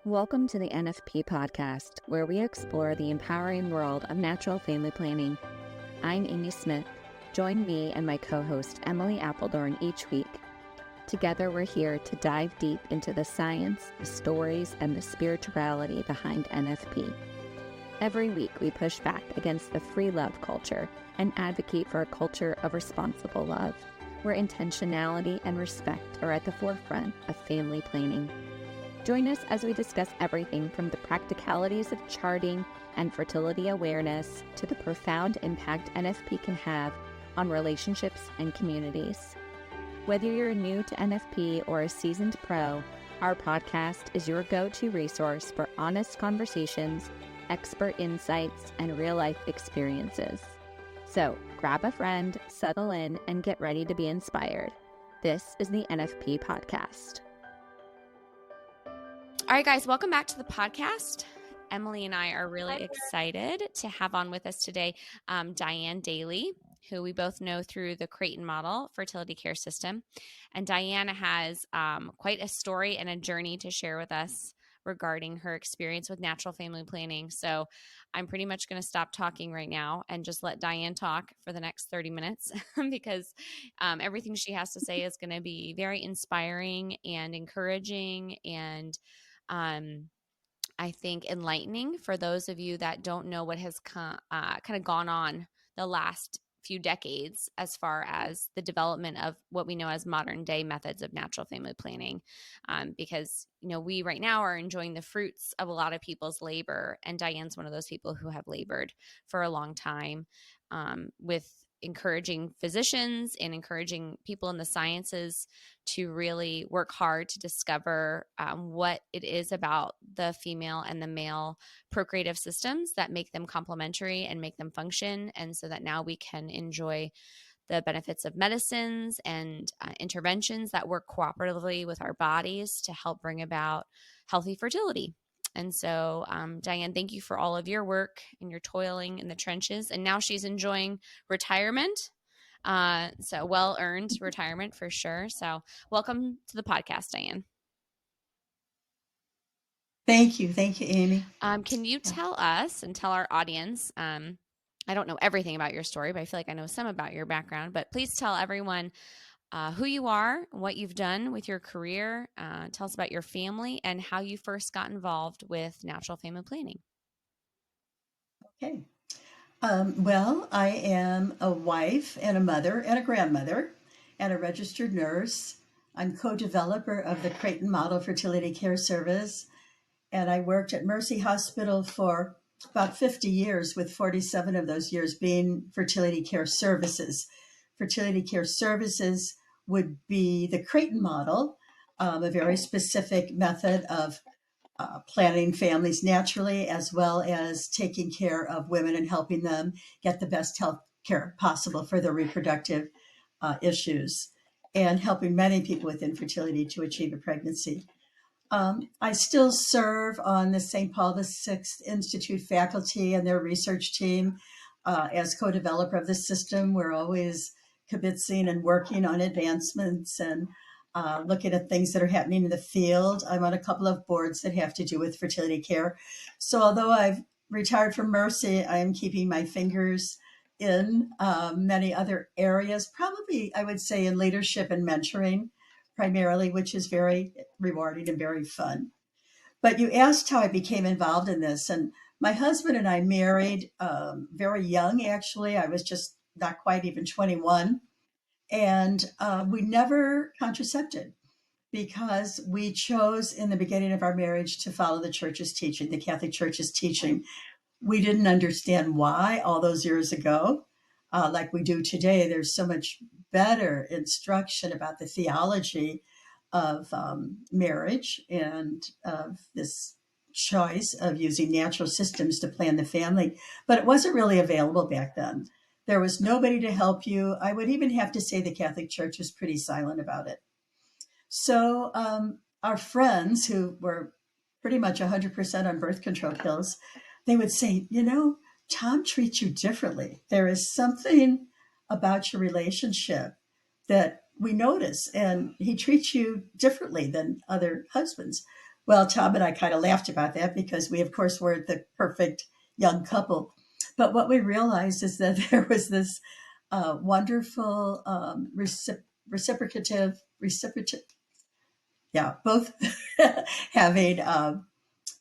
Welcome to the NFP Podcast, where we explore the empowering world of natural family planning. I'm Amy Smith. Join me and my co-host Emily Appledorn each week. Together, we're here to dive deep into the science, the stories, and the spirituality behind NFP. Every week, we push back against the free love culture and advocate for a culture of responsible love, where intentionality and respect are at the forefront of family planning. Join us as we discuss everything from the practicalities of charting and fertility awareness to the profound impact NFP can have on relationships and communities. Whether you're new to NFP or a seasoned pro, our podcast is your go-to resource for honest conversations, expert insights, and real-life experiences. So grab a friend, settle in, and get ready to be inspired. This is the NFP Podcast. All right, guys, welcome back to the podcast. Emily and I are really excited to have on with us today Diane Daly, who we both know through the Creighton Model FertilityCare System. And Diane has quite a story and a journey to share with us regarding her experience with natural family planning. So I'm pretty much going to stop talking right now and just let Diane talk for the next 30 minutes because everything she has to say is going to be very inspiring and encouraging and I think enlightening for those of you that don't know what has kind of gone on the last few decades as far as the development of what we know as modern day methods of natural family planning. Because, you know, we right now are enjoying the fruits of a lot of people's labor. And Diane's one of those people who have labored for a long time with encouraging physicians and encouraging people in the sciences to really work hard to discover what it is about the female and the male procreative systems that make them complementary and make them function. And so that now we can enjoy the benefits of medicines and interventions that work cooperatively with our bodies to help bring about healthy fertility. And so, Diane, thank you for all of your work and your toiling in the trenches. And now she's enjoying retirement. So well-earned retirement for sure. So welcome to the podcast, Diane. Thank you. Thank you, Amy. Can you tell us and tell our audience, I don't know everything about your story, but I feel like I know some about your background, but please tell everyone who you are, what you've done with your career. Tell us about your family and how you first got involved with natural family planning. Okay. Well, I am a wife and a mother and a grandmother and a registered nurse. I'm co-developer of the Creighton Model FertilityCare Service, and I worked at Mercy Hospital for about 50 years, with 47 of those years being fertility care services. Fertility care services would be the Creighton model, a very specific method of planning families naturally, as well as taking care of women and helping them get the best health care possible for their reproductive issues, and helping many people with infertility to achieve a pregnancy. I still serve on the St. Paul VI Institute faculty and their research team as co-developer of the system. We're always kibitzing and working on advancements and looking at things that are happening in the field. I'm on a couple of boards that have to do with fertility care. So although I've retired from Mercy, I'm keeping my fingers in many other areas, probably I would say in leadership and mentoring primarily, which is very rewarding and very fun. But you asked how I became involved in this, and my husband and I married very young, actually. I was just not quite even 21. And we never contracepted because we chose in the beginning of our marriage to follow the church's teaching, the Catholic Church's teaching. We didn't understand why all those years ago, like we do today. There's so much better instruction about the theology of marriage and of this choice of using natural systems to plan the family. But it wasn't really available back then. There was nobody to help you. I would even have to say the Catholic Church was pretty silent about it. So our friends who were pretty much 100% on birth control pills, they would say, you know, Tom treats you differently. There is something about your relationship that we notice, and he treats you differently than other husbands. Well, Tom and I kind of laughed about that because we, of course, weren't the perfect young couple. But what we realized is that there was this wonderful reciprocative, yeah, both having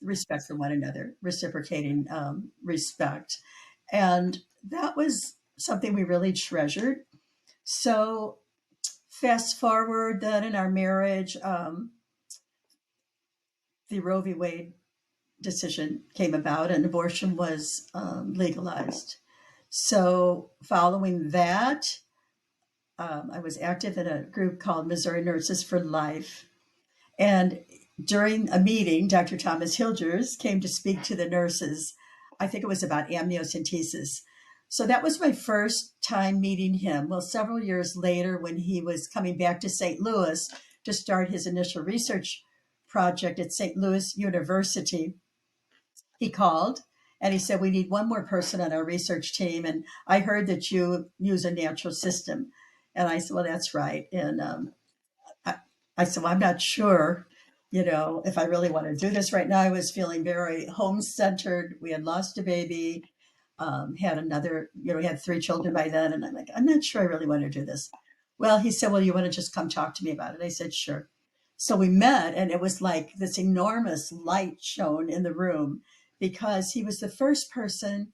respect for one another, reciprocating respect. And that was something we really treasured. So, fast forward then in our marriage, the Roe v. Wade decision came about and abortion was legalized. So, following that, I was active in a group called Missouri Nurses for Life. And during a meeting, Dr. Thomas Hilgers came to speak to the nurses. I think it was about amniocentesis. So that was my first time meeting him. Well, several years later, when he was coming back to St. Louis to start his initial research project at St. Louis University, he called and he said, "We need one more person on our research team. And I heard that you use a natural system." And I said, "Well, that's right." And I, I said, "Well, I'm not sure, if I really want to do this right now." I was feeling very home centered. We had lost a baby, had another, we had 3 children by then. And I'm like, "I'm not sure I really want to do this." Well, he said, "Well, you want to just come talk to me about it?" I said, "Sure." So we met, and it was like this enormous light shone in the room because he was the first person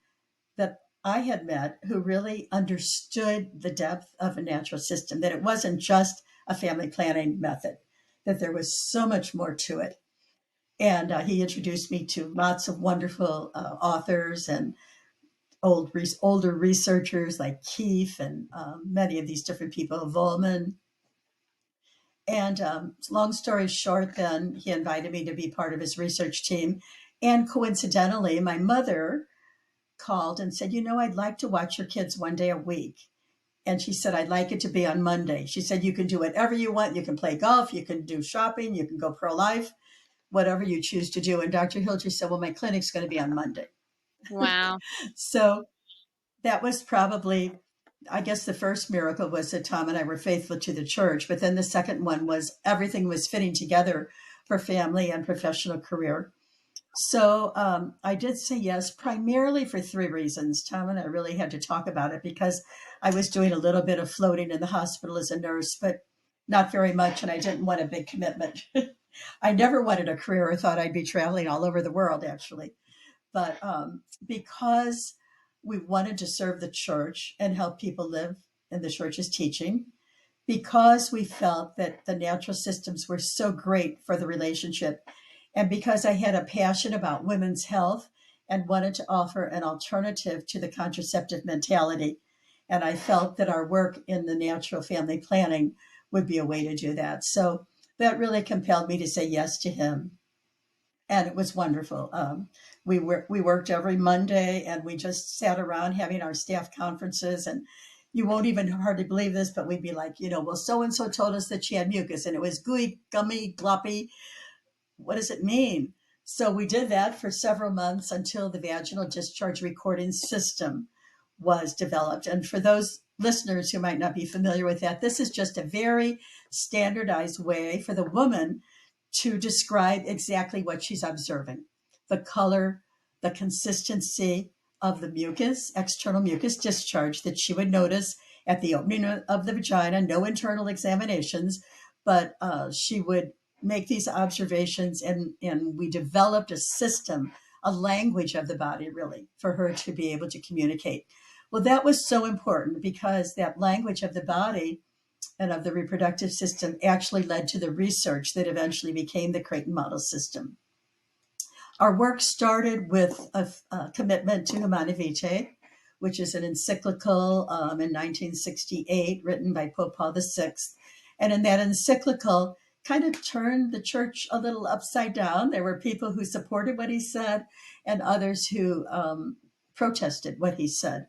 that I had met who really understood the depth of a natural system, that it wasn't just a family planning method, that there was so much more to it. And he introduced me to lots of wonderful authors and older researchers like Keefe and many of these different people, Volman. And long story short, then he invited me to be part of his research team. And coincidentally, my mother called and said, "I'd like to watch your kids one day a week." And she said, "I'd like it to be on Monday." She said, "You can do whatever you want. You can play golf, you can do shopping, you can go pro-life, whatever you choose to do." And Dr. Hilger said, "Well, my clinic's going to be on Monday." Wow. So that was probably, I guess the first miracle was that Tom and I were faithful to the church. But then the second one was everything was fitting together for family and professional career. So I did say yes, primarily for 3 reasons. Tom and I really had to talk about it because I was doing a little bit of floating in the hospital as a nurse, but not very much, and I didn't want a big commitment. I never wanted a career or thought I'd be traveling all over the world, actually. But because we wanted to serve the church and help people live in the church's teaching, because we felt that the natural systems were so great for the relationship, and because I had a passion about women's health and wanted to offer an alternative to the contraceptive mentality. And I felt that our work in the natural family planning would be a way to do that. So that really compelled me to say yes to him. And it was wonderful. We worked every Monday, and we just sat around having our staff conferences. And you won't even hardly believe this, but we'd be like, "Well, so and so told us that she had mucus, and it was gooey, gummy, gloppy. What does it mean?" So we did that for several months until the vaginal discharge recording system was developed. And for those listeners who might not be familiar with that, this is just a very standardized way for the woman to describe exactly what she's observing: the color, the consistency of the mucus, external mucus discharge that she would notice at the opening of the vagina, no internal examinations, but she would make these observations, and we developed a system, a language of the body, really, for her to be able to communicate. Well, that was so important because that language of the body and of the reproductive system actually led to the research that eventually became the Creighton Model System. Our work started with a commitment to Humanae Vitae, which is an encyclical in 1968 written by Pope Paul VI. And in that encyclical, kind of turned the church a little upside down. There were people who supported what he said and others who protested what he said.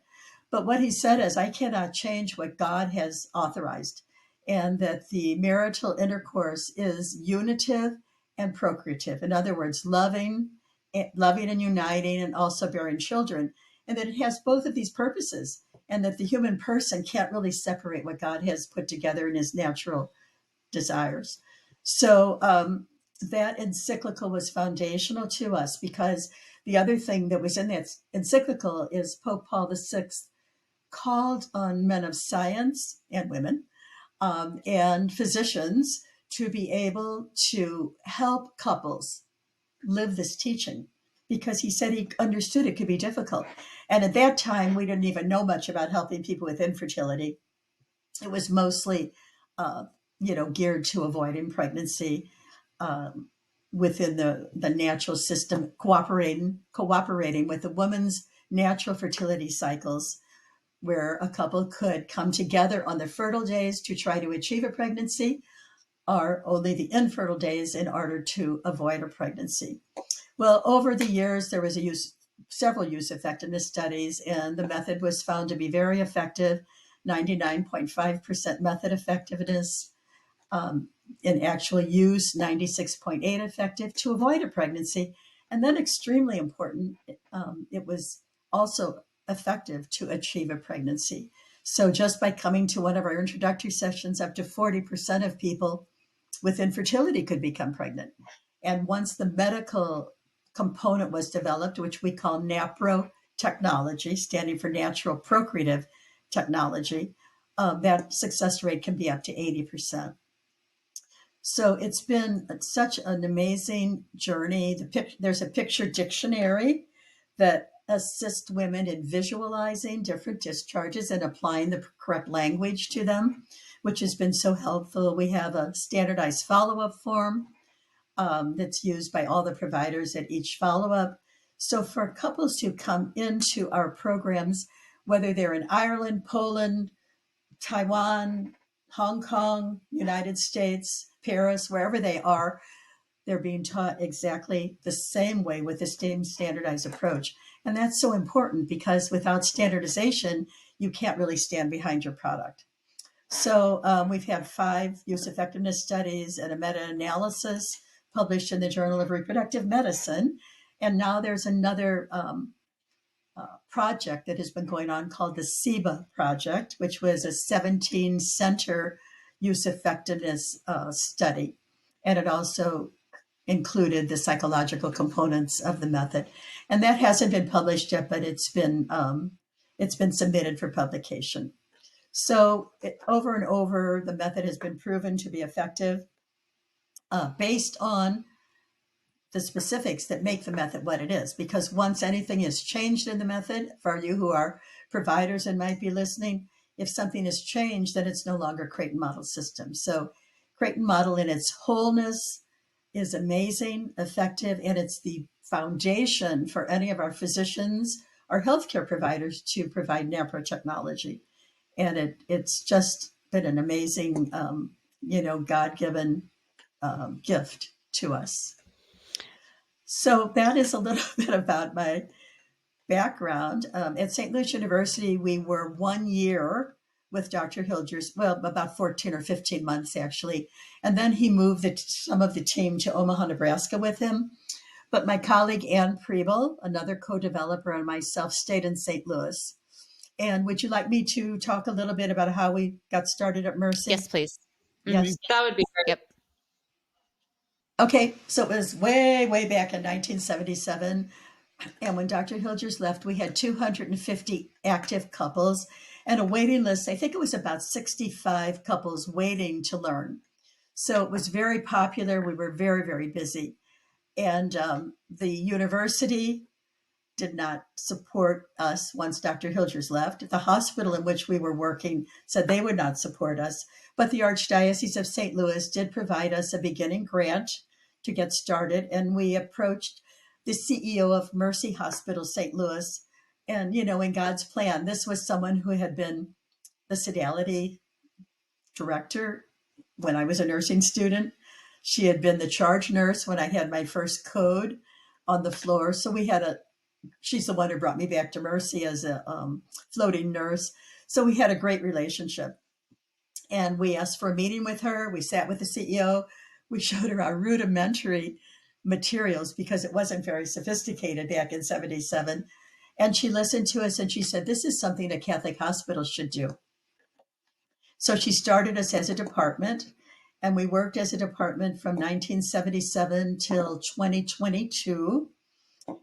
But what he said is, I cannot change what God has authorized, and that the marital intercourse is unitive and procreative. In other words, loving and uniting and also bearing children, and that it has both of these purposes, and that the human person can't really separate what God has put together in his natural desires. So that encyclical was foundational to us, because the other thing that was in that encyclical is Pope Paul VI called on men of science and women and physicians to be able to help couples live this teaching, because he said he understood it could be difficult. And at that time, we didn't even know much about helping people with infertility. It was mostly, geared to avoiding pregnancy within the natural system, cooperating with the woman's natural fertility cycles, where a couple could come together on the fertile days to try to achieve a pregnancy, or only the infertile days in order to avoid a pregnancy. Well, over the years, there was several use effectiveness studies, and the method was found to be very effective, 99.5% method effectiveness. In actual use, 96.8 effective to avoid a pregnancy. And then extremely important, it was also effective to achieve a pregnancy. So just by coming to one of our introductory sessions, up to 40% of people with infertility could become pregnant. And once the medical component was developed, which we call NAPRO technology, standing for natural procreative technology, that success rate can be up to 80%. So it's been such an amazing journey. There's a picture dictionary that assists women in visualizing different discharges and applying the correct language to them, which has been so helpful. We have a standardized follow-up form that's used by all the providers at each follow-up. So for couples who come into our programs, whether they're in Ireland, Poland, Taiwan, Hong Kong, United States, Paris, wherever they are, they're being taught exactly the same way with the same standardized approach. And that's so important, because without standardization, you can't really stand behind your product. So we've had 5 use effectiveness studies and a meta-analysis published in the Journal of Reproductive Medicine. And now there's another project that has been going on called the SEBA project, which was a 17-center use effectiveness study. And it also included the psychological components of the method. And that hasn't been published yet, but it's been submitted for publication. So over and over, the method has been proven to be effective based on the specifics that make the method what it is. Because once anything is changed in the method, for you who are providers and might be listening, if something is changed, then it's no longer Creighton Model System. So Creighton Model in its wholeness is amazing, effective, and it's the foundation for any of our physicians or healthcare providers to provide NAPRO technology. And it's just been an amazing, God-given gift to us. So that is a little bit about my background. At St. Louis University, we were 1 year with Dr. Hilgers, well, about 14 or 15 months, actually. And then he moved some of the team to Omaha, Nebraska with him. But my colleague, Ann Prebel, another co-developer, and myself stayed in St. Louis. And would you like me to talk a little bit about how we got started at Mercy? Yes, please. Yes. Mm-hmm. That would be great. Yep. Okay, so it was way, way back in 1977. And when Dr. Hilgers left, we had 250 active couples and a waiting list. I think it was about 65 couples waiting to learn. So it was very popular. We were very, very busy. And the university did not support us once Dr. Hilgers left. The hospital in which we were working said they would not support us. But the Archdiocese of St. Louis did provide us a beginning grant to get started. And we approached the CEO of Mercy Hospital, St. Louis. And, in God's plan, this was someone who had been the sodality director when I was a nursing student. She had been the charge nurse when I had my first code on the floor. So she's the one who brought me back to Mercy as a floating nurse. So we had a great relationship. And we asked for a meeting with her. We sat with the CEO. We showed her our rudimentary materials because it wasn't very sophisticated back in 77. And she listened to us and she said, this is something a Catholic hospital should do. So she started us as a department. And we worked as a department from 1977 till 2022.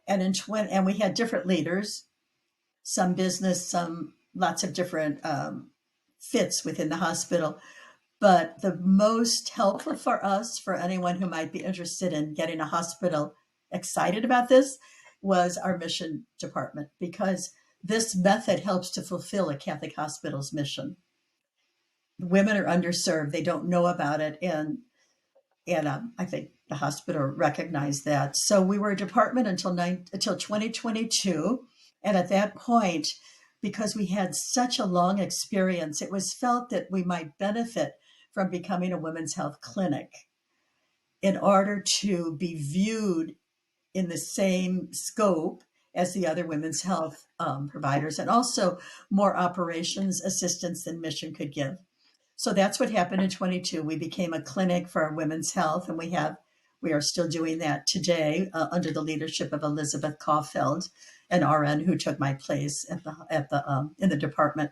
And we had different leaders, some business, some lots of different fits within the hospital. But the most helpful for us, for anyone who might be interested in getting a hospital excited about this, was our mission department, because this method helps to fulfill a Catholic hospital's mission. Women are underserved; they don't know about it, and I think the hospital recognized that. So we were a department until 2022, and at that point, because we had such a long experience, it was felt that we might benefit from becoming a women's health clinic in order to be viewed in the same scope as the other women's health providers, and also more operations assistance than mission could give. So that's what happened in 22. We became a clinic for our women's health, and we are still doing that today under the leadership of Elizabeth Caulfield, an RN who took my place in the department.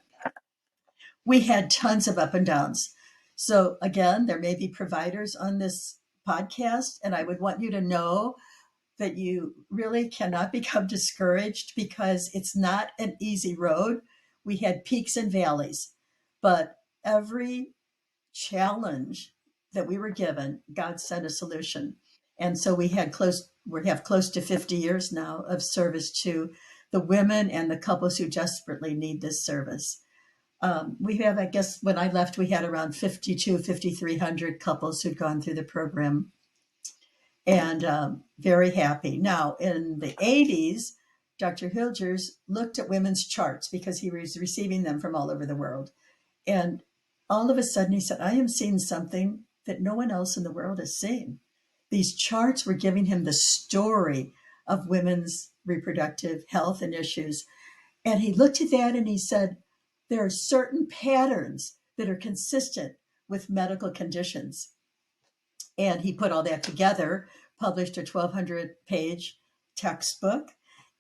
We had tons of up and downs. So again, there may be providers on this podcast, and I would want you to know that you really cannot become discouraged, because it's not an easy road. We had peaks and valleys, but every challenge that we were given, God sent a solution. And so we have close to 50 years now of service to the women and the couples who desperately need this service. We have, I guess, when I left, we had around 5,300 couples who'd gone through the program, and very happy. Now, in the 80s, Dr. Hilgers looked at women's charts because he was receiving them from all over the world. And all of a sudden he said, I am seeing something that no one else in the world has seen. These charts were giving him the story of women's reproductive health and issues. And he looked at that and he said, there are certain patterns that are consistent with medical conditions. And he put all that together, published a 1,200-page textbook,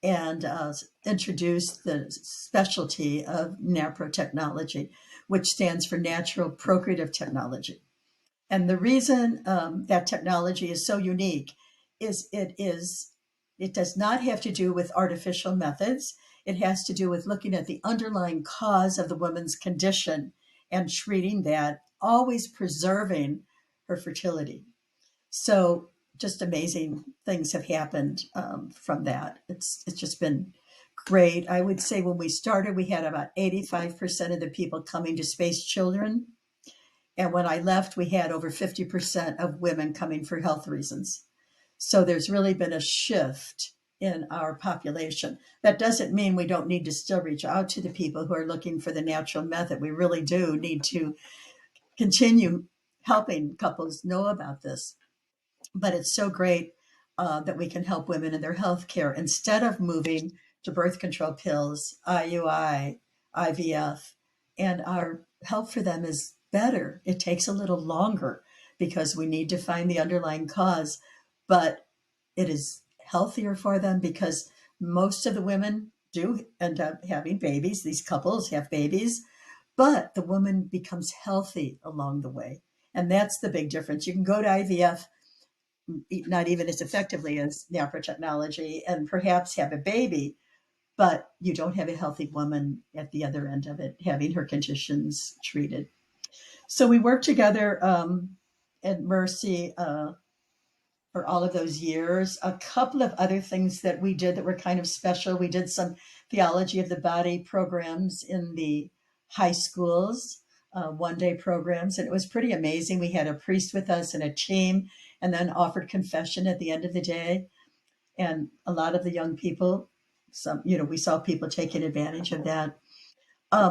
and introduced the specialty of NAPRO technology, which stands for Natural Procreative Technology. And the reason that technology is so unique is it does not have to do with artificial methods. It has to do with looking at the underlying cause of the woman's condition and treating that, always preserving her fertility. So just amazing things have happened from that. It's just been great. I would say when we started, we had about 85% of the people coming to Space Children. And when I left, we had over 50% of women coming for health reasons. So there's really been a shift in our population. That doesn't mean we don't need to still reach out to the people who are looking for the natural method. We really do need to continue helping couples know about this. But it's so great that we can help women in their health care instead of moving to birth control pills, IUI, IVF, and our help for them is better. It takes a little longer because we need to find the underlying cause, but it is healthier for them because most of the women do end up having babies. These couples have babies, but the woman becomes healthy along the way. And that's the big difference. You can go to IVF not even as effectively as NAPRO technology and perhaps have a baby, but you don't have a healthy woman at the other end of it, having her conditions treated. So we worked together at Mercy for all of those years. A couple of other things that we did that were kind of special. We did some theology of the body programs in the high schools, one-day programs, and it was pretty amazing. We had a priest with us and a team, and then offered confession at the end of the day. And a lot of the young people, we saw people taking advantage of that.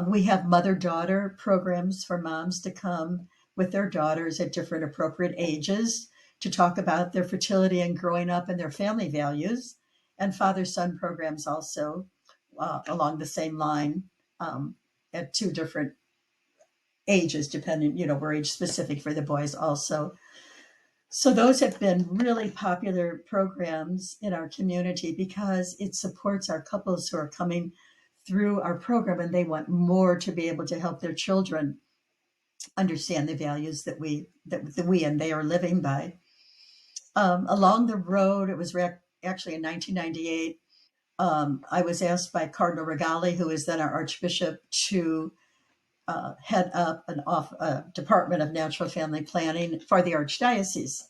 We have mother-daughter programs for moms to come with their daughters at different appropriate ages to talk about their fertility and growing up and their family values, and father-son programs also along the same line at two different ages, depending, we're age specific for the boys also. So those have been really popular programs in our community because it supports our couples who are coming through our program and they want more to be able to help their children. understand the values that we and they are living by. Along the road, it was actually in 1998. I was asked by Cardinal Regali, who is then our Archbishop, to head up a Department of Natural Family Planning for the Archdiocese.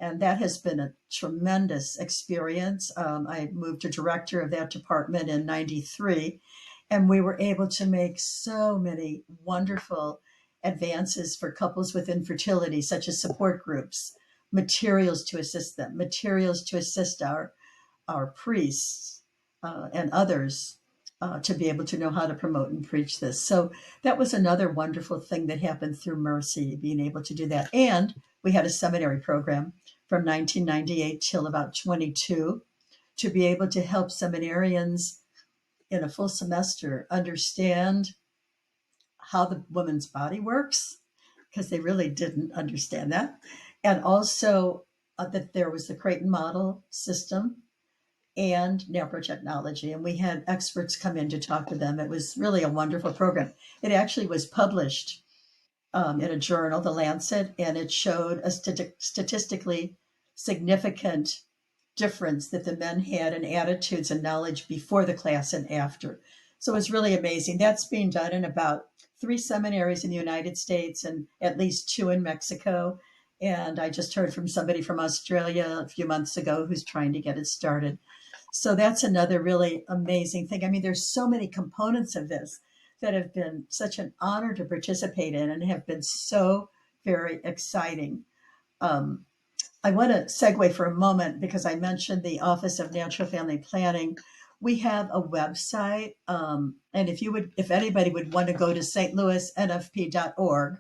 And that has been a tremendous experience. I moved to director of that department in 93, and we were able to make so many wonderful advances for couples with infertility, such as support groups, materials to assist them, materials to assist our priests and others to be able to know how to promote and preach this. So that was another wonderful thing that happened through Mercy, being able to do that. And we had a seminary program from 1998 till about 22 to be able to help seminarians in a full semester understand how the woman's body works, because they really didn't understand that. And also that there was the Creighton Model System and nanotechnology. And we had experts come in to talk to them. It was really a wonderful program. It actually was published in a journal, The Lancet, and it showed a statistically significant difference that the men had in attitudes and knowledge before the class and after. So it was really amazing. That's being done in about 3 seminaries in the United States and at least 2 in Mexico. And I just heard from somebody from Australia a few months ago who's trying to get it started. So that's another really amazing thing. I mean, there's so many components of this that have been such an honor to participate in and have been so very exciting. I want to segue for a moment because I mentioned the Office of Natural Family Planning. We have a website, and if anybody would want to go to stlouisnfp.org,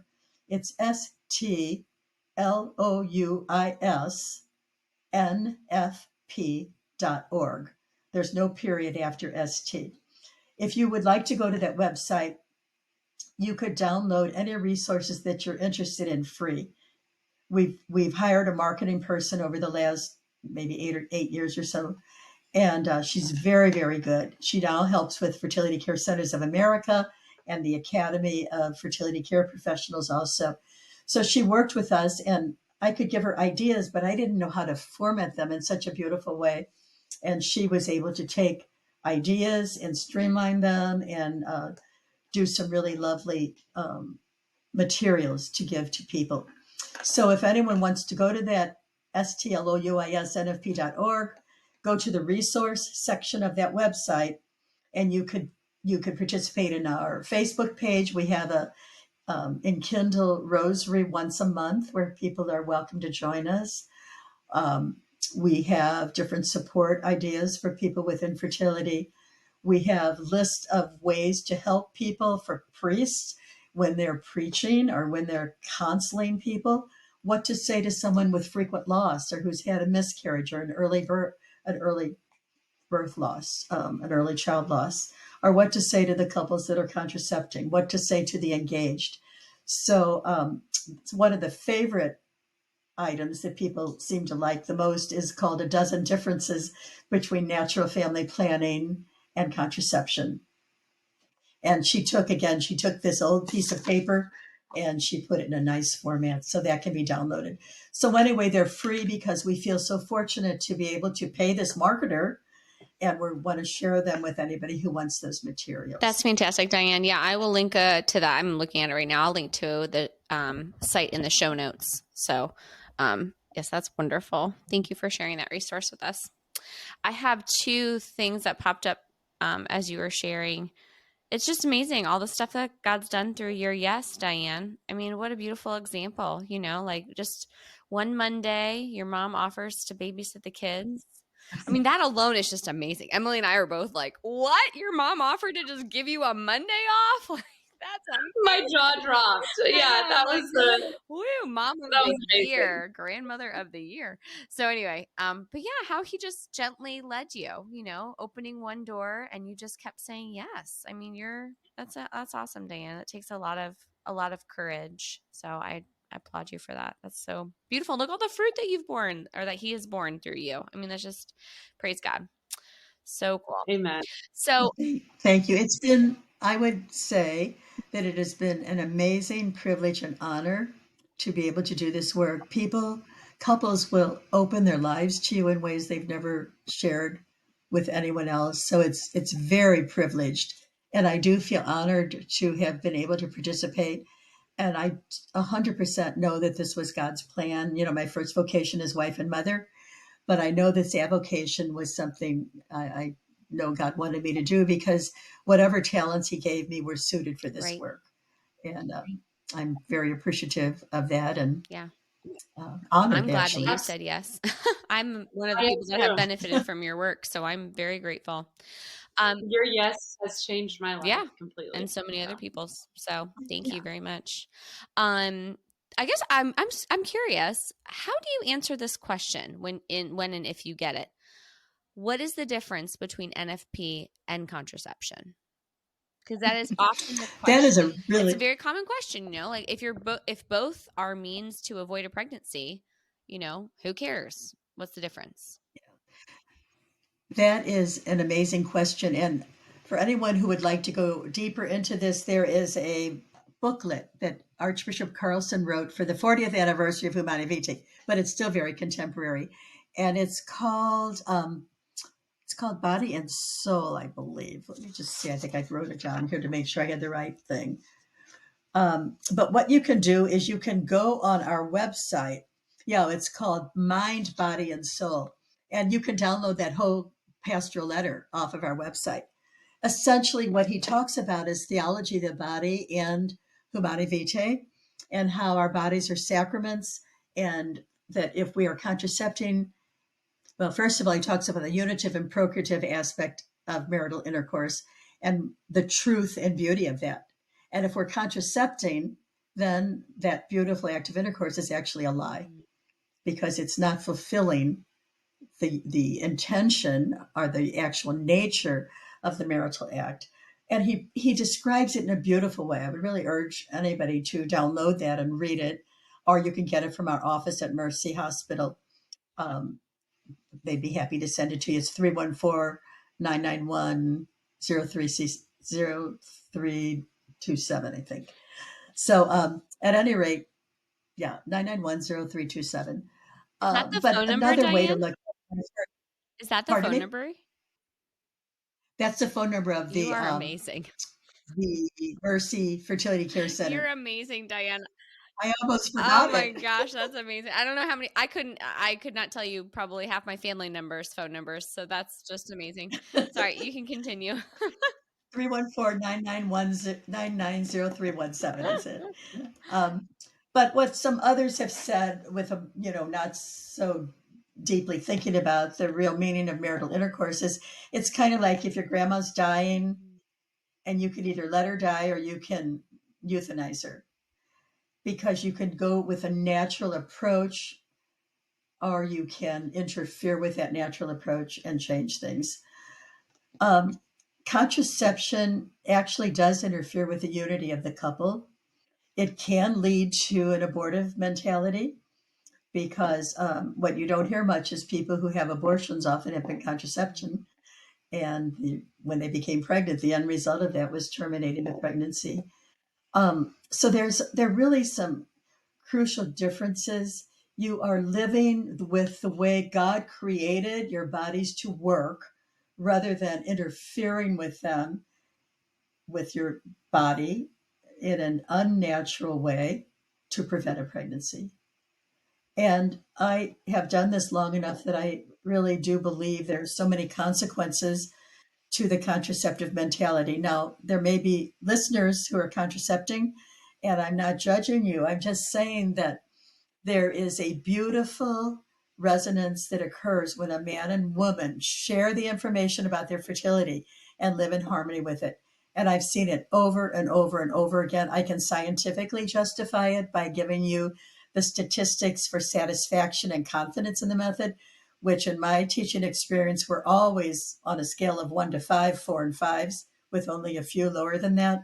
it's stlouisnfp.org. There's no period after ST. If you would like to go to that website, you could download any resources that you're interested in free. We've hired a marketing person over the last maybe 8 years or so, and she's very, very good. She now helps with Fertility Care Centers of America and the Academy of Fertility Care Professionals also. So she worked with us, and I could give her ideas, but I didn't know how to format them in such a beautiful way. And she was able to take ideas and streamline them and do some really lovely materials to give to people. So if anyone wants to go to that stlouisnfp.org, go to the resource section of that website, and you could participate in our Facebook page. We have a Enkindle Rosary once a month where people are welcome to join us. We have different support ideas for people with infertility. We have lists of ways to help people for priests when they're preaching or when they're counseling people, what to say to someone with frequent loss or who's had a miscarriage or an early birth loss, an early child loss, or what to say to the couples that are contracepting, what to say to the engaged. So it's one of the favorite items that people seem to like the most is called A Dozen Differences Between Natural Family Planning and Contraception. And she took this old piece of paper and she put it in a nice format so that can be downloaded. So anyway, they're free because we feel so fortunate to be able to pay this marketer, and we want to share them with anybody who wants those materials. That's fantastic, Diane. Yeah, I will link to that. I'm looking at it right now. I'll link to the site in the show notes. So yes, that's wonderful. Thank you for sharing that resource with us. I have 2 things that popped up as you were sharing. It's just amazing, all the stuff that God's done through your yes, Diane. I mean, what a beautiful example, like just one Monday, your mom offers to babysit the kids. I mean, that alone is just amazing. Emily and I are both like, what? Your mom offered to just give you a Monday off? Like, that's amazing. My jaw dropped. Yeah, that was mom of the year, grandmother of the year. So anyway, but yeah, how he just gently led you, opening one door and you just kept saying yes. I mean, that's awesome, Diane. It takes a lot of courage. So I applaud you for that. That's so beautiful. Look all the fruit that you've borne, or that he has borne through you. I mean, that's just, praise God. So cool. Amen. So thank you. It's been, I would say, that it has been an amazing privilege and honor to be able to do this work. Couples will open their lives to you in ways they've never shared with anyone else. So it's very privileged. And I do feel honored to have been able to participate. And I 100% know that this was God's plan. You know, my first vocation is wife and mother, but I know this avocation was something I know God wanted me to do because whatever talents He gave me were suited for this work. And I'm very appreciative of that and honored, I'm glad actually. that you said yes. I'm one of the people that have benefited from your work, so I'm very grateful. Your yes has changed my life completely, and so many other people's. So thank you very much. I guess I'm curious. How do you answer this question when and if you get it? What is the difference between NFP and contraception? Because that is often the question. That is it's a very common question, you know, like if both are means to avoid a pregnancy, you know, who cares? What's the difference? That is an amazing question. And for anyone who would like to go deeper into this, there is a booklet that Archbishop Carlson wrote for the 40th anniversary of Humanae Vitae, but it's still very contemporary. And it's called Body and Soul, I believe. Let me just see. I think I wrote it down here to make sure I had the right thing. But what you can do is you can go on our website. Yeah, it's called Mind, Body, and Soul. And you can download that whole pastoral letter off of our website. Essentially, what he talks about is theology of the body and Humanae Vitae, and how our bodies are sacraments, and that if we are contracepting, well, first of all, he talks about the unitive and procreative aspect of marital intercourse and the truth and beauty of that. And if we're contracepting, then that beautiful act of intercourse is actually a lie because it's not fulfilling the intention or the actual nature of the marital act. And he describes it in a beautiful way. I would really urge anybody to download that and read it, or you can get it from our office at Mercy Hospital. They'd be happy to send it to you. It's 314-991-0327, I think. So at any rate, 991-0327. Is that the but phone number, another Diane? way to look at it, is that the phone number? That's the phone number of the You are amazing. The Mercy Fertility Care Center. You're amazing, Diane. I almost forgot it. Oh my gosh, that's amazing. I don't know how many. I could not tell you probably half my family members' phone numbers. So that's just amazing. Sorry, you can continue. 314-991-990317 is it. But what some others have said with a, not so deeply thinking about the real meaning of marital intercourse is it's kind of like if your grandma's dying and you could either let her die or you can euthanize her, because you can go with a natural approach or you can interfere with that natural approach and change things. Contraception actually does interfere with the unity of the couple. It can lead to an abortive mentality because what you don't hear much is people who have abortions often have been contraception. And when they became pregnant, the end result of that was terminating the pregnancy. So there are really some crucial differences. You are living with the way God created your bodies to work rather than interfering with them, with your body in an unnatural way to prevent a pregnancy. And I have done this long enough that I really do believe there's so many consequences to the contraceptive mentality. Now, there may be listeners who are contracepting, and I'm not judging you. I'm just saying that there is a beautiful resonance that occurs when a man and woman share the information about their fertility and live in harmony with it. And I've seen it over and over and over again. I can scientifically justify it by giving you the statistics for satisfaction and confidence in the method, which in my teaching experience were always on a scale of 1 to 5, 4 and 5s, with only a few lower than that.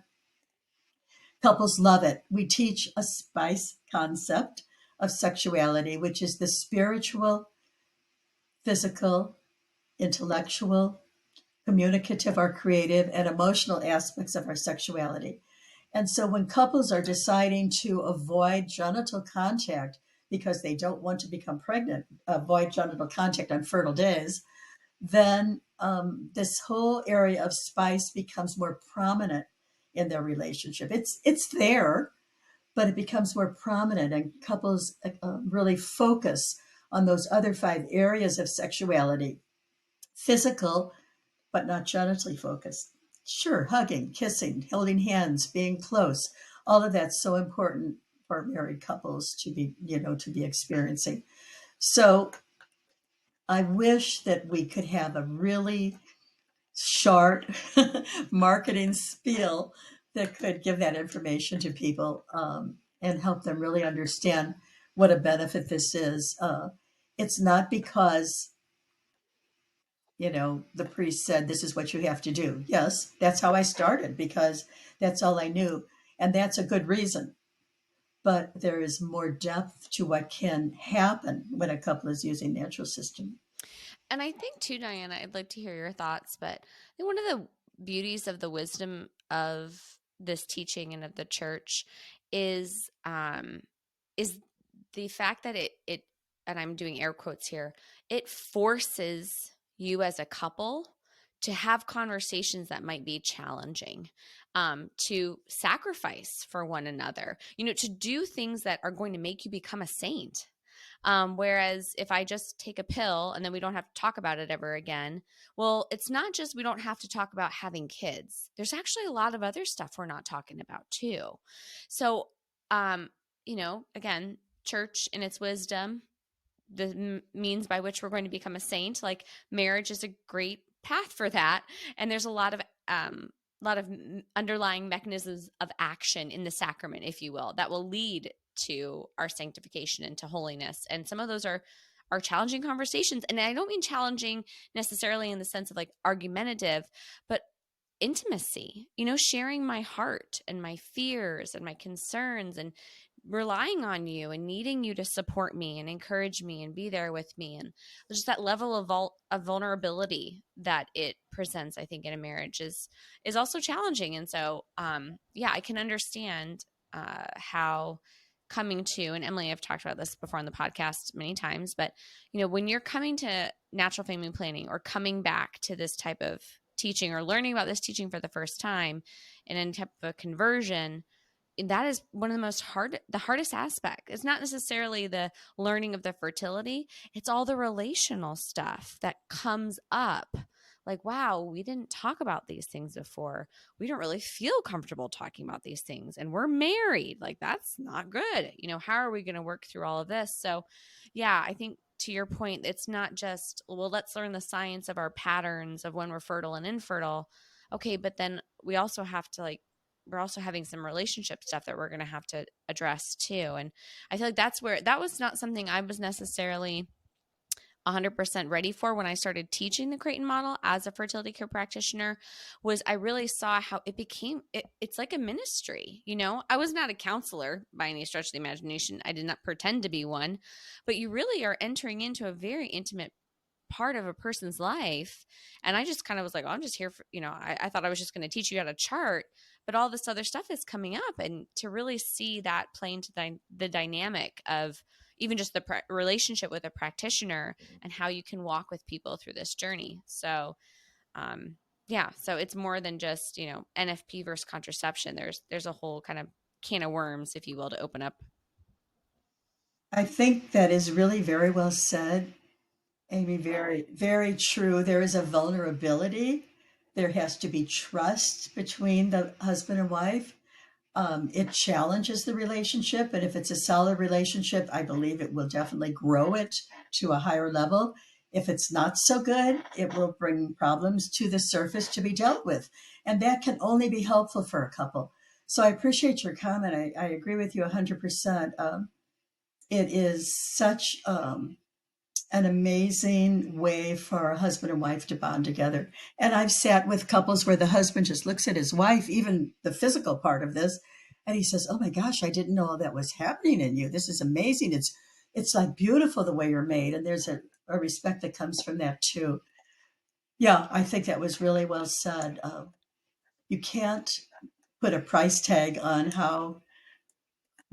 Couples love it. We teach a SPICE concept of sexuality, which is the spiritual, physical, intellectual, communicative or creative, and emotional aspects of our sexuality. And so when couples are deciding to avoid genital contact because they don't want to become pregnant, avoid genital contact on fertile days, then this whole area of spice becomes more prominent in their relationship. It's there, but it becomes more prominent, and couples really focus on those other 5 areas of sexuality: physical, but not genitally focused. Sure, hugging, kissing, holding hands, being close, all of that's so important for married couples to be, to be experiencing. So I wish that we could have a really short marketing spiel that could give that information to people and help them really understand what a benefit this is. It's not because, the priest said, this is what you have to do. Yes, that's how I started because that's all I knew. And that's a good reason. But there is more depth to what can happen when a couple is using natural system. And I think too, Diana, I'd like to hear your thoughts, but I think one of the beauties of the wisdom of this teaching and of the church is the fact that it and I'm doing air quotes here, it forces you as a couple to have conversations that might be challenging, to sacrifice for one another, to do things that are going to make you become a saint. Whereas if I just take a pill and then we don't have to talk about it ever again, well, it's not just we don't have to talk about having kids. There's actually a lot of other stuff we're not talking about too. So, again, church in its wisdom, the means by which we're going to become a saint, like marriage is a great path for that. And there's a lot of underlying mechanisms of action in the sacrament, if you will, that will lead to our sanctification and to holiness. And some of those are challenging conversations. And I don't mean challenging necessarily in the sense of like argumentative, but intimacy, sharing my heart and my fears and my concerns and relying on you and needing you to support me and encourage me and be there with me. And just that level of vulnerability that it presents, I think, in a marriage is also challenging. And so, I can understand how coming to, and Emily, I've talked about this before on the podcast many times, but when you're coming to natural family planning or coming back to this type of teaching or learning about this teaching for the first time in any type of a conversion, that is one of the hardest aspect. It's not necessarily the learning of the fertility. It's all the relational stuff that comes up. Like, wow, we didn't talk about these things before. We don't really feel comfortable talking about these things. And we're married. Like, that's not good. How are we going to work through all of this? So, yeah, I think to your point, it's not just, well, let's learn the science of our patterns of when we're fertile and infertile. Okay, but then we also have to we're also having some relationship stuff that we're going to have to address too. And I feel like that was not something I was necessarily 100% ready for when I started teaching the Creighton model as a fertility care practitioner. Was I really saw how it became, it's like a ministry. I was not a counselor by any stretch of the imagination. I did not pretend to be one, but you really are entering into a very intimate part of a person's life. And I just kind of was like, oh, I'm just here for, I thought I was just going to teach you how to chart, but all this other stuff is coming up. And to really see that play into the dynamic of even just the relationship with a practitioner and how you can walk with people through this journey. So, so it's more than just, NFP versus contraception. There's a whole kind of can of worms, if you will, to open up. I think that is really very well said, Amy. Very, very true. There is a vulnerability. There has to be trust between the husband and wife. It challenges the relationship. And if it's a solid relationship, I believe it will definitely grow it to a higher level. If it's not so good, it will bring problems to the surface to be dealt with. And that can only be helpful for a couple. So I appreciate your comment. I agree with you 100%. It is such an amazing way for a husband and wife to bond together. And I've sat with couples where the husband just looks at his wife, even the physical part of this, and he says, oh my gosh, I didn't know all that was happening in you. This is amazing. It's like beautiful the way you're made. And there's a respect that comes from that too. Yeah, I think that was really well said. You can't put a price tag on how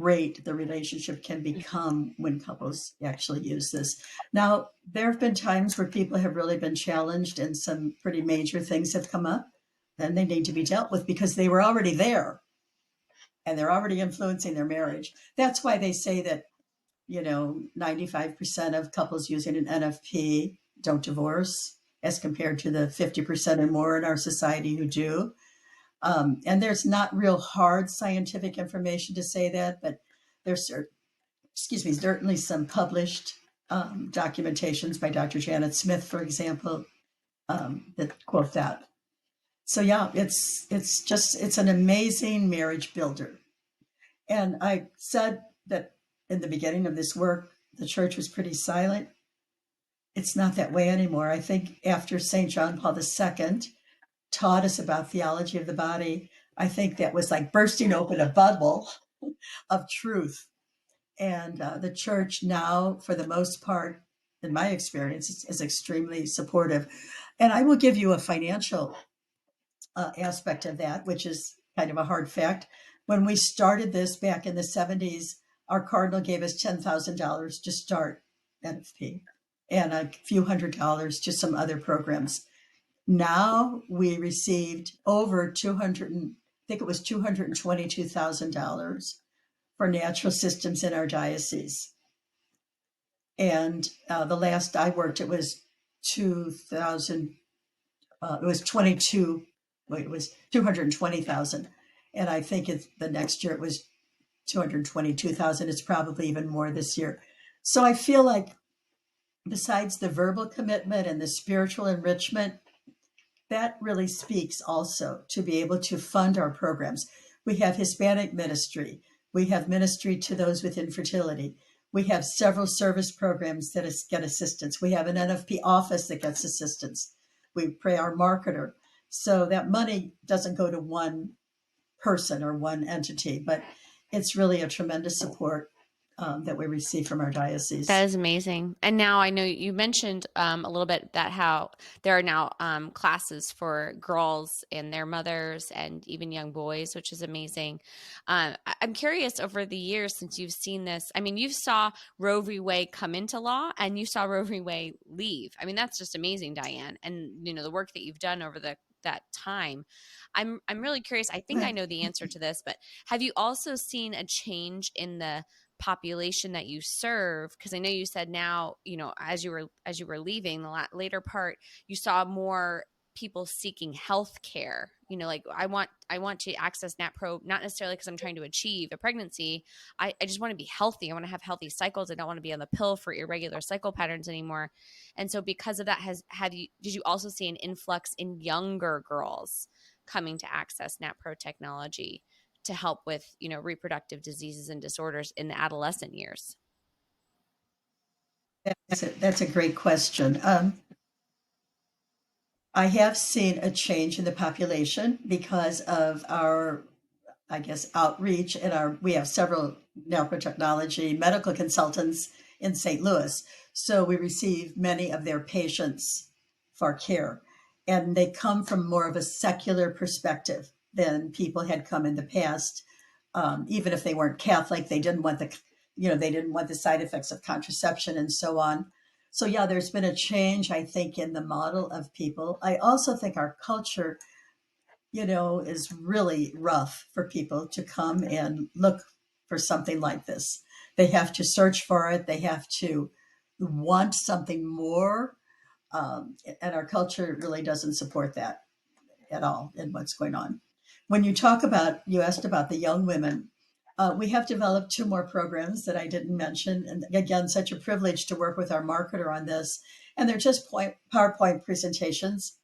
great the relationship can become when couples actually use this. Now, there have been times where people have really been challenged and some pretty major things have come up. Then they need to be dealt with because they were already there and they're already influencing their marriage. That's why they say that, 95% of couples using an NFP don't divorce as compared to the 50% or more in our society who do. And there's not real hard scientific information to say that, but there's certainly some published documentations by Dr. Janet Smith, for example, that quote that. So yeah, it's an amazing marriage builder. And I said that in the beginning of this work, the church was pretty silent. It's not that way anymore. I think after St. John Paul II taught us about theology of the body, I think that was like bursting open a bubble of truth. And the church now, for the most part, in my experience, is extremely supportive. And I will give you a financial aspect of that, which is kind of a hard fact. When we started this back in the 70s, our cardinal gave us $10,000 to start NFP and a few $100s to some other programs. Now we received over $222,000 for natural systems in our diocese. And the last I worked, it was 2,000. It was 220,000. And I think the next year it was 222,000. It's probably even more this year. So I feel like besides the verbal commitment and the spiritual enrichment, that really speaks also to be able to fund our programs. We have Hispanic ministry. We have ministry to those with infertility. We have several service programs that get assistance. We have an NFP office that gets assistance. We pay our marketer. So that money doesn't go to one person or one entity, but it's really a tremendous support that we receive from our diocese. That is amazing. And now I know you mentioned a little bit that how there are now classes for girls and their mothers and even young boys, which is amazing. I'm curious, over the years since you've seen this, I mean, you saw Roe v. Wade come into law and you saw Roe v. Wade leave. I mean, that's just amazing, Diane. And, the work that you've done over that time. I'm really curious. I think I know the answer to this, but have you also seen a change in the population that you serve? Because I know you said now, as you were leaving the later part, you saw more people seeking health care. Like I want to access NAPRO, not necessarily because I'm trying to achieve a pregnancy. I just want to be healthy. I want to have healthy cycles. I don't want to be on the pill for irregular cycle patterns anymore. And so because of that, did you also see an influx in younger girls coming to access NAPRO technology to help with, reproductive diseases and disorders in the adolescent years? That's a great question. I have seen a change in the population because of our, outreach, and we have several nanotechnology medical consultants in St. Louis. So we receive many of their patients for care, and they come from more of a secular perspective than people had come in the past. Even if they weren't Catholic, they didn't want the side effects of contraception and so on. So yeah, there's been a change, I think, in the model of people. I also think our culture, is really rough for people to come and look for something like this. They have to search for it. They have to want something more. And our culture really doesn't support that at all in what's going on. When you asked about the young women, we have developed 2 more programs that I didn't mention. And again, such a privilege to work with our marketer on this. And they're just PowerPoint presentations.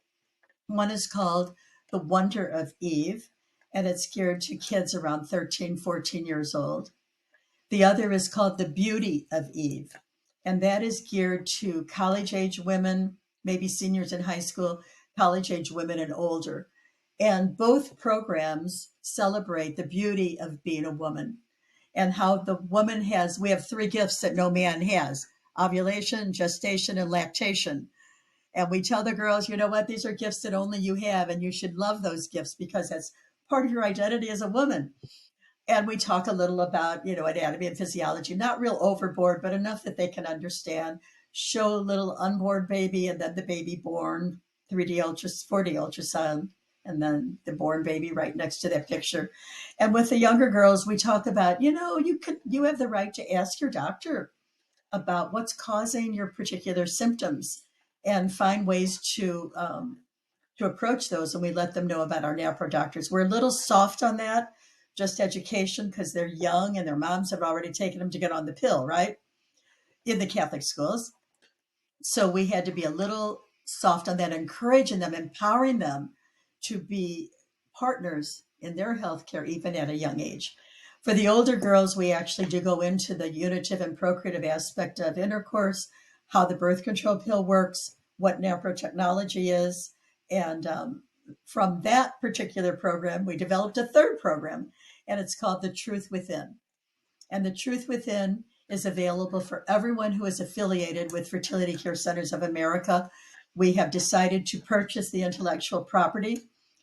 One is called The Wonder of Eve, and it's geared to kids around 13, 14 years old. The other is called The Beauty of Eve, and that is geared to college-age women, maybe seniors in high school, college-age women and older. And both programs celebrate the beauty of being a woman and how the woman we have 3 gifts that no man has: ovulation, gestation, and lactation. And we tell the girls, you know what, these are gifts that only you have, and you should love those gifts because that's part of your identity as a woman. And we talk a little about, anatomy and physiology, not real overboard, but enough that they can understand. Show a little unborn baby and then the baby born, 4D ultrasound, and then the born baby right next to that picture. And with the younger girls, we talk about, you have the right to ask your doctor about what's causing your particular symptoms and find ways to approach those. And we let them know about our NAPRO doctors. We're a little soft on that, just education, because they're young and their moms have already taken them to get on the pill, right? In the Catholic schools. So we had to be a little soft on that, encouraging them, empowering them to be partners in their healthcare, even at a young age. For the older girls, we actually do go into the unitive and procreative aspect of intercourse, how the birth control pill works, what NAPRO technology is. And from that particular program, we developed a third program, and it's called The Truth Within. And The Truth Within is available for everyone who is affiliated with Fertility Care Centers of America. We have decided to purchase the intellectual property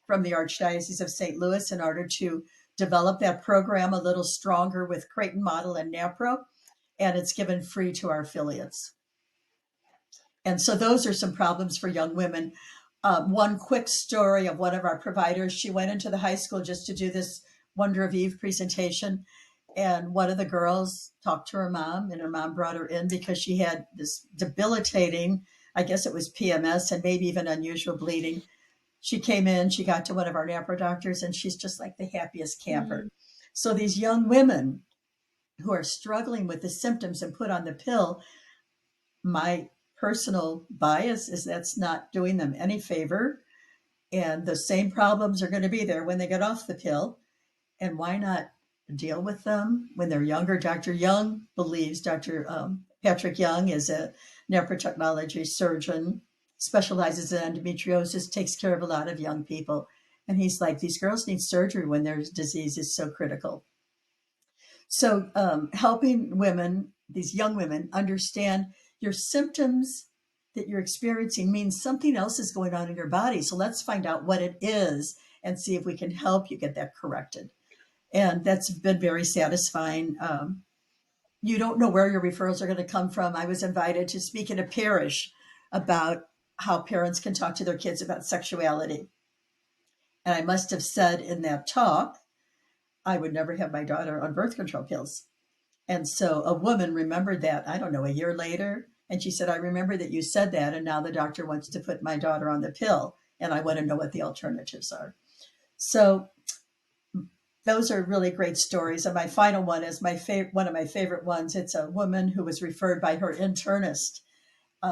from the Archdiocese of St. Louis in order to develop that program a little stronger with Creighton Model and NAPRO, and it's given free to our affiliates. And so those are some problems for young women. One quick story of one of our providers, she went into the high school just to do this Wonder of Eve presentation. And one of the girls talked to her mom, and her mom brought her in because she had this debilitating, I guess it was PMS and maybe even unusual bleeding. She came in, she got to one of our NAPRO doctors, and she's just like the happiest camper. Mm-hmm. So these young women who are struggling with the symptoms and put on the pill, my personal bias is that's not doing them any favor. And the same problems are going to be there when they get off the pill. And why not deal with them when they're younger? Dr. Young believes, Dr. Patrick Young is a NAPRO technology surgeon, specializes in endometriosis, takes care of a lot of young people. And he's like, these girls need surgery when their disease is so critical. So helping women, these young women, understand your symptoms that you're experiencing means something else is going on in your body. So let's find out what it is and see if we can help you get that corrected. And that's been very satisfying. You don't know where your referrals are going to come from. I was invited to speak in a parish about how parents can talk to their kids about sexuality. And I must have said in that talk, I would never have my daughter on birth control pills. And so a woman remembered that, I don't know, a year later. And she said, I remember that you said that. And now the doctor wants to put my daughter on the pill. And I want to know what the alternatives are. So those are really great stories. And my final one is one of my favorite ones. It's a woman who was referred by her internist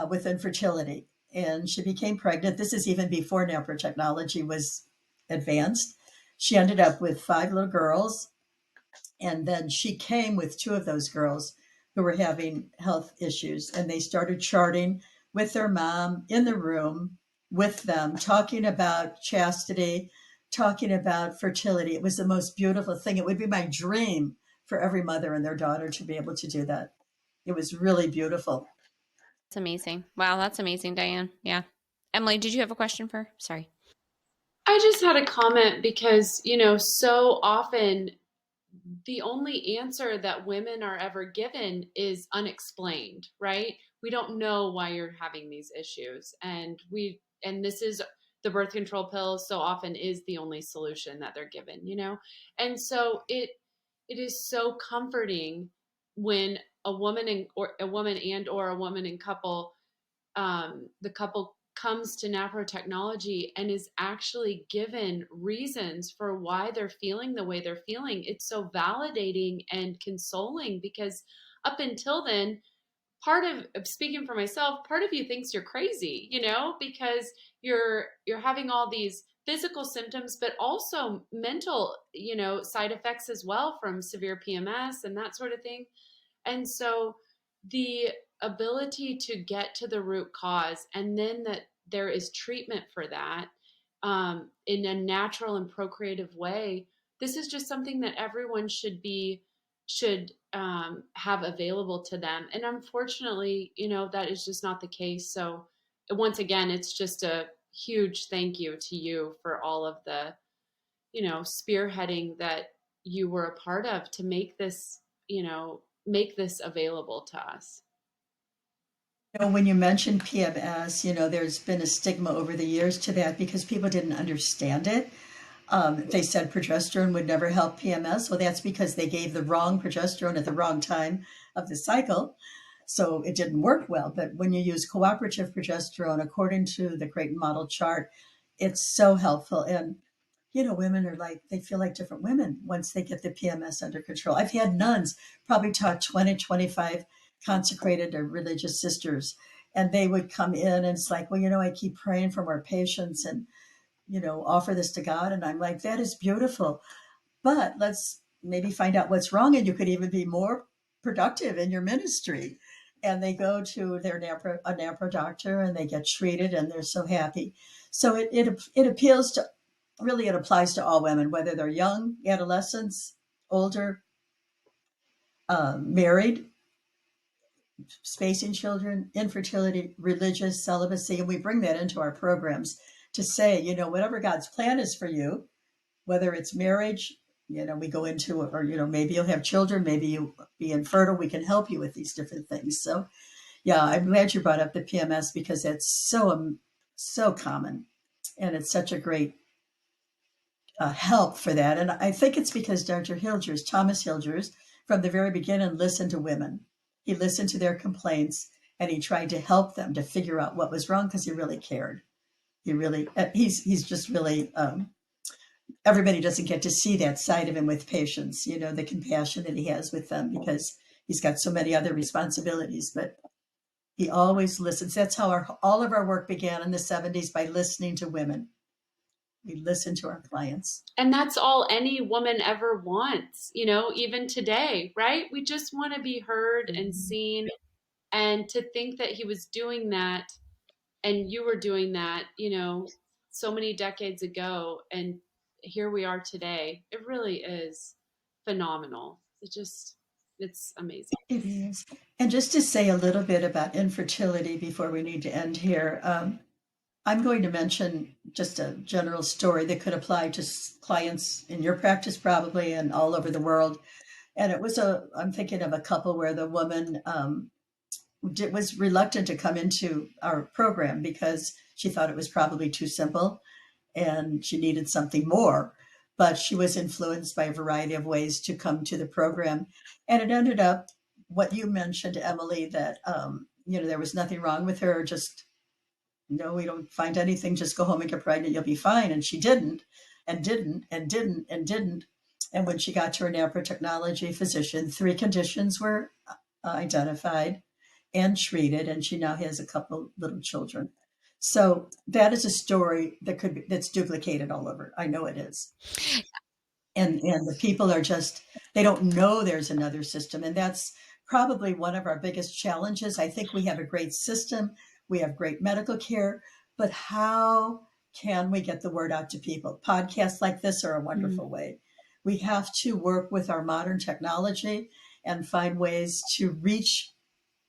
with infertility. And she became pregnant. This is even before NAPRO technology was advanced. She ended up with 5 little girls. And then she came with 2 of those girls who were having health issues. And they started charting with their mom in the room with them, talking about chastity, talking about fertility. It was the most beautiful thing. It would be my dream for every mother and their daughter to be able to do that. It was really beautiful. That's amazing. Wow, that's amazing, Diane. Yeah. Emily, did you have a question for her? Sorry. I just had a comment because, so often the only answer that women are ever given is unexplained, right? We don't know why you're having these issues. And this is the birth control pill so often is the only solution that they're given, And so it is so comforting when a woman or a woman in couple, the couple comes to NAPRO technology and is actually given reasons for why they're feeling the way they're feeling. It's so validating and consoling because up until then, part of speaking for myself, part of you thinks you're crazy, because you're having all these physical symptoms, but also mental, side effects as well from severe PMS and that sort of thing. And so the ability to get to the root cause and then that there is treatment for that in a natural and procreative way, this is just something that everyone should have available to them. And unfortunately, that is just not the case. So once again, it's just a huge thank you to you for all of the spearheading that you were a part of to make this, make this available to us. When you mentioned PMS, there's been a stigma over the years to that because people didn't understand it. They said progesterone would never help PMS. Well, that's because they gave the wrong progesterone at the wrong time of the cycle. So it didn't work well. But when you use cooperative progesterone, according to the Creighton Model chart, it's so helpful. And, women are they feel like different women once they get the PMS under control. I've had nuns, probably taught 20, 25 consecrated or religious sisters, and they would come in and it's like, well, I keep praying for more patients and, offer this to God. And I'm like, that is beautiful, but let's maybe find out what's wrong. And you could even be more productive in your ministry. And they go to a NAPRO doctor and they get treated and they're so happy. So it appeals to, really it applies to all women, whether they're young, adolescents, older, married, spacing children, infertility, religious, celibacy. And we bring that into our programs to say, whatever God's plan is for you, whether it's marriage, we go into, or, maybe you'll have children, maybe you be infertile, we can help you with these different things. So yeah, I'm glad you brought up the PMS because it's so common and it's such a great help for that. And I think it's because Dr. Thomas Hilgers, from the very beginning, listened to women. He listened to their complaints and he tried to help them to figure out what was wrong because he really cared. He's just really, everybody doesn't get to see that side of him with patients, the compassion that he has with them because he's got so many other responsibilities, but he always listens. That's how all of our work began in the 70s, by listening to women. We listen to our clients. And that's all any woman ever wants, even today, right? We just want to be heard and seen. And to think that he was doing that and you were doing that, so many decades ago, and here we are today, it really is phenomenal. It's amazing. It is. And just to say a little bit about infertility before we need to end here, I'm going to mention just a general story that could apply to clients in your practice probably and all over the world. And I'm thinking of a couple where the woman was reluctant to come into our program because she thought it was probably too simple and she needed something more. But she was influenced by a variety of ways to come to the program. And it ended up, what you mentioned, Emily, that, there was nothing wrong with her, just, no, we don't find anything, just go home and get pregnant, you'll be fine. And she didn't. And when she got to her naprotechnology physician, 3 conditions were identified and treated, and she now has a couple little children. So that is a story that's duplicated all over. I know it is. And the people are they don't know there's another system. And that's probably one of our biggest challenges. I think we have a great system. We have great medical care, but how can we get the word out to people? Podcasts like this are a wonderful way. We have to work with our modern technology and find ways to reach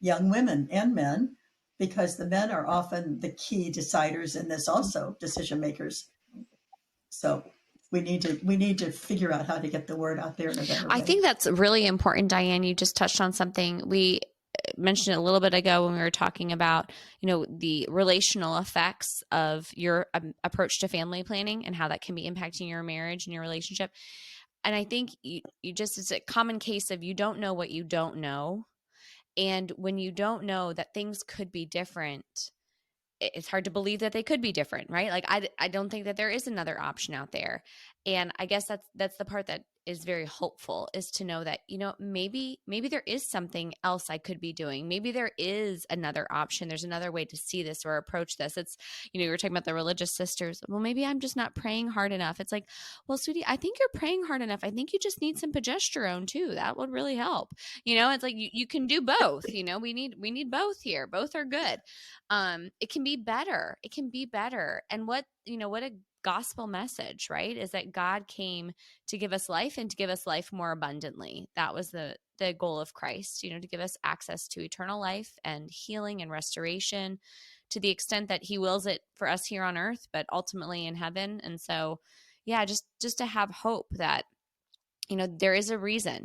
young women and men, because the men are often the key deciders in this also, decision makers. So we need to figure out how to get the word out there in a better way. I think that's really important, Diane. You just touched on something. We mentioned it a little bit ago when we were talking about, the relational effects of your approach to family planning and how that can be impacting your marriage and your relationship. And I think it's a common case of you don't know what you don't know. And when you don't know that things could be different, it's hard to believe that they could be different, right? Like I don't think that there is another option out there. And I guess that's the part that is very hopeful, is to know that, maybe there is something else I could be doing. Maybe there is another option. There's another way to see this or approach this. It's, you were talking about the religious sisters. Well, maybe I'm just not praying hard enough. It's like, well, sweetie, I think you're praying hard enough. I think you just need some progesterone too. That would really help. It's like you can do both. We need both here. Both are good. It can be better. It can be better. And what a gospel message, right? Is that God came to give us life and to give us life more abundantly. That was the goal of Christ, to give us access to eternal life and healing and restoration to the extent that he wills it for us here on earth, but ultimately in heaven. And so, yeah, just to have hope that, there is a reason,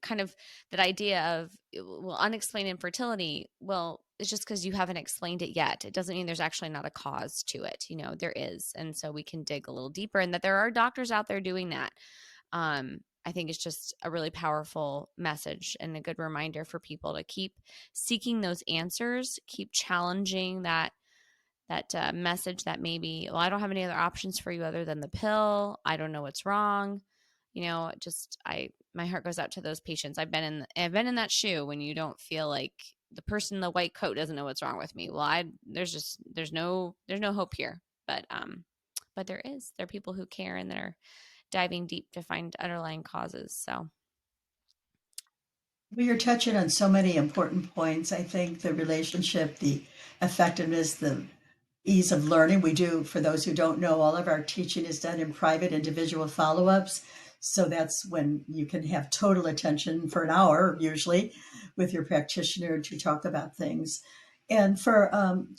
kind of that idea of, well, unexplained infertility. Well, it's just because you haven't explained it yet. It doesn't mean there's actually not a cause to it. There is. And so we can dig a little deeper, and that there are doctors out there doing that. I think it's just a really powerful message and a good reminder for people to keep seeking those answers, keep challenging that message that maybe, well, I don't have any other options for you other than the pill. I don't know what's wrong. My heart goes out to those patients. I've been in that shoe when you don't feel like the person in the white coat doesn't know what's wrong with me. Well, there's no hope here, but there is. There are people who care and that are diving deep to find underlying causes. So. Well, you're touching on so many important points. I think the relationship, the effectiveness, the ease of learning. We do, for those who don't know, all of our teaching is done in private individual follow-ups. So that's when you can have total attention for an hour, usually, with your practitioner to talk about things. And for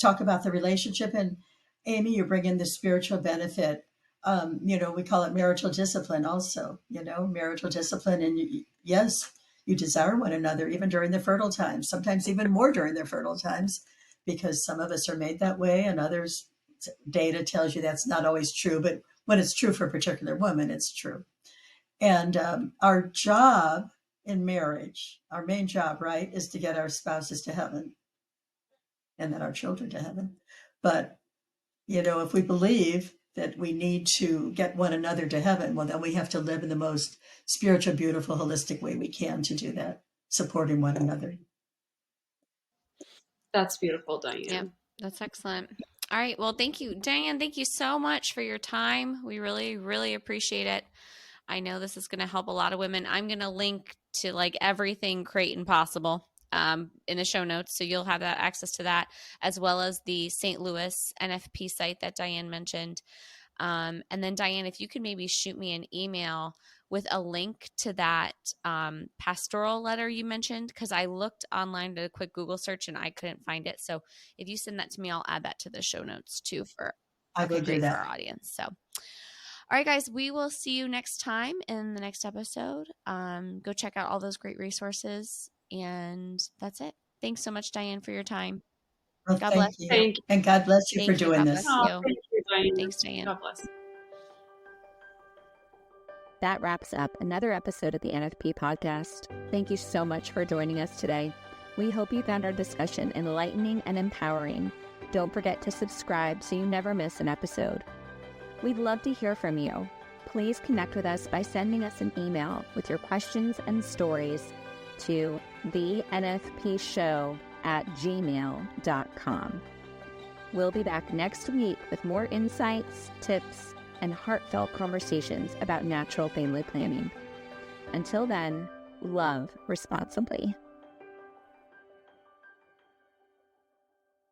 talk about the relationship. And Amy, you bring in the spiritual benefit. We call it marital discipline also, marital discipline. And yes, you desire one another even during the fertile times, sometimes even more during their fertile times, because some of us are made that way and others, data tells you that's not always true. But when it's true for a particular woman, it's true. And our job in marriage, our main job, right, is to get our spouses to heaven and then our children to heaven. But, if we believe that we need to get one another to heaven, well, then we have to live in the most spiritual, beautiful, holistic way we can to do that, supporting one another. That's beautiful, Diane. Yeah, that's excellent. All right. Well, thank you, Diane. Thank you so much for your time. We really, really appreciate it. I know this is going to help a lot of women. I'm going to link to everything Creighton possible in the show notes. So you'll have that access to that, as well as the St. Louis NFP site that Diane mentioned. And then Diane, if you could maybe shoot me an email with a link to that pastoral letter you mentioned, because I looked online, did a quick Google search, and I couldn't find it. So if you send that to me, I'll add that to the show notes too for our audience. So, all right, guys, we will see you next time in the next episode. Go check out all those great resources, and that's it. Thanks so much, Diane, for your time. Well, God bless you. Thank you. And God bless you for doing this. Thank you, Diane. Thanks, Diane. God bless. That wraps up another episode of the NFP Podcast. Thank you so much for joining us today. We hope you found our discussion enlightening and empowering. Don't forget to subscribe so you never miss an episode. We'd love to hear from you. Please connect with us by sending us an email with your questions and stories to thenfpshow@gmail.com. We'll be back next week with more insights, tips, and heartfelt conversations about natural family planning. Until then, love responsibly.